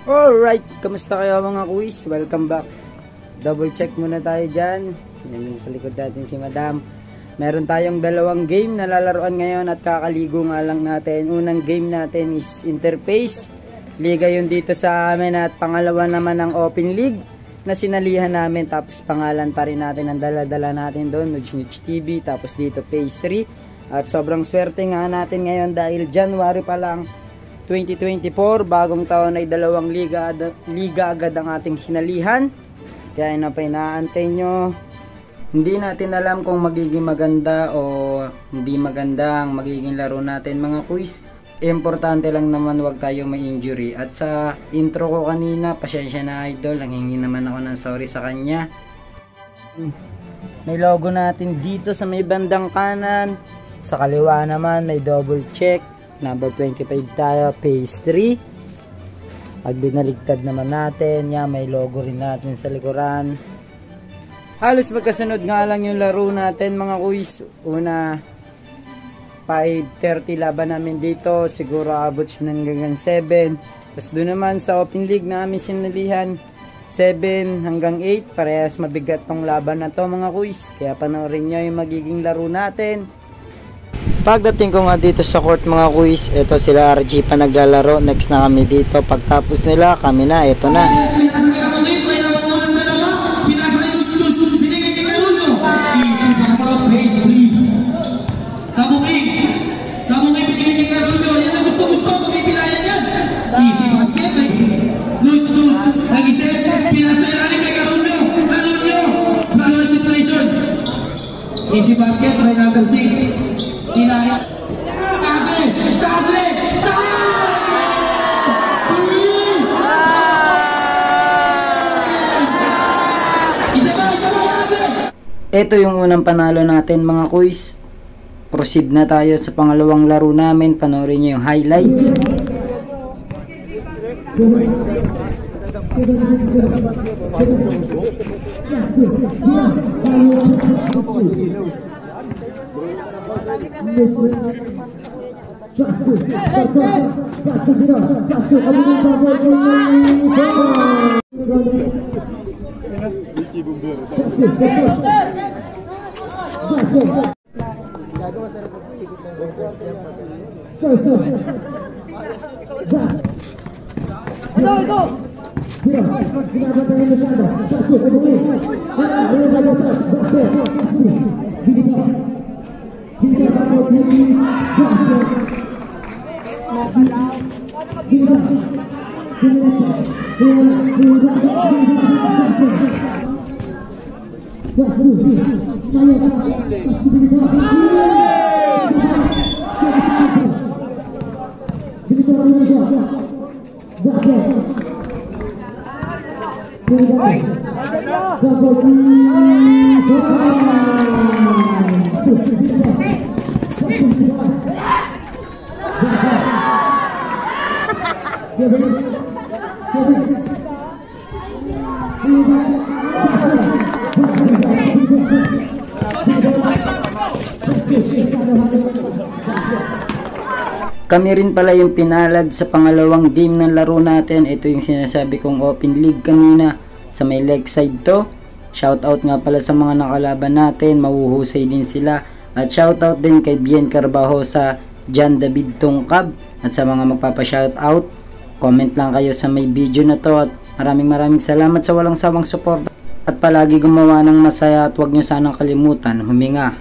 Alright, kamusta kayo mga kuis? Welcome back. Double check muna tayo dyan. Yan sa likod natin si Madam. Meron tayong dalawang game na lalaruan ngayon at kakaligo nga lang natin. Unang game natin is Interface. Liga yun dito sa amin at pangalawa naman ang Open League na sinalihan namin. Tapos pangalan pa rin natin ang dala-dala natin doon, Nudge TV. Tapos dito Phase 3. At sobrang swerte nga natin ngayon dahil January pa lang 2024, bagong taon ay dalawang liga agad ang ating sinalihan. Kaya yun pa inaantay nyo. Hindi natin alam kung magiging maganda o hindi maganda ang magiging laro natin mga kuis. Importante lang naman wag tayo ma-injury. At sa intro ko kanina, pasensya na idol, nanghingi naman ako ng sorry sa kanya. May logo natin dito sa may bandang kanan. Sa kaliwa naman may double check. Number 25 tayo, Phase 3. Pag binaligtad naman natin, yan, may logo rin natin sa likuran. Halos magkasunod nga lang yung laro natin mga kuis. Una 5:30 laban namin dito, siguro abot siya ng hanggang 7. Tapos doon naman sa Open League namin sinalihan 7 hanggang 8. Parehas mabigat tong laban na to mga kuis. Kaya panoorin nyo yung magiging laro natin. Pagdating ko nga dito sa court mga kuis, ito sila RG pa naglalaro. Next na kami dito. Pagtapos nila, kami na. Ito na. Easy basket, by number 6. Tinaya. Tabi! Tabi! Ito yung unang panalo natin mga kuis. Proceed na tayo sa pangalawang laro namin. Panoorin nyo yung highlights. Kami rin pala yung pinalad sa pangalawang game ng laro natin. Ito yung sinasabi kong Open League kanina sa may leg side to. Shoutout nga pala sa mga nakalaban natin, mahuhusay din sila. At shoutout din kay Bien Carbajo sa John David Tungkab. At sa mga magpapa-shoutout, comment lang kayo sa may video na to. At maraming salamat sa walang sawang support. At palagi gumawa ng masaya at huwag nyo sanang kalimutan huminga.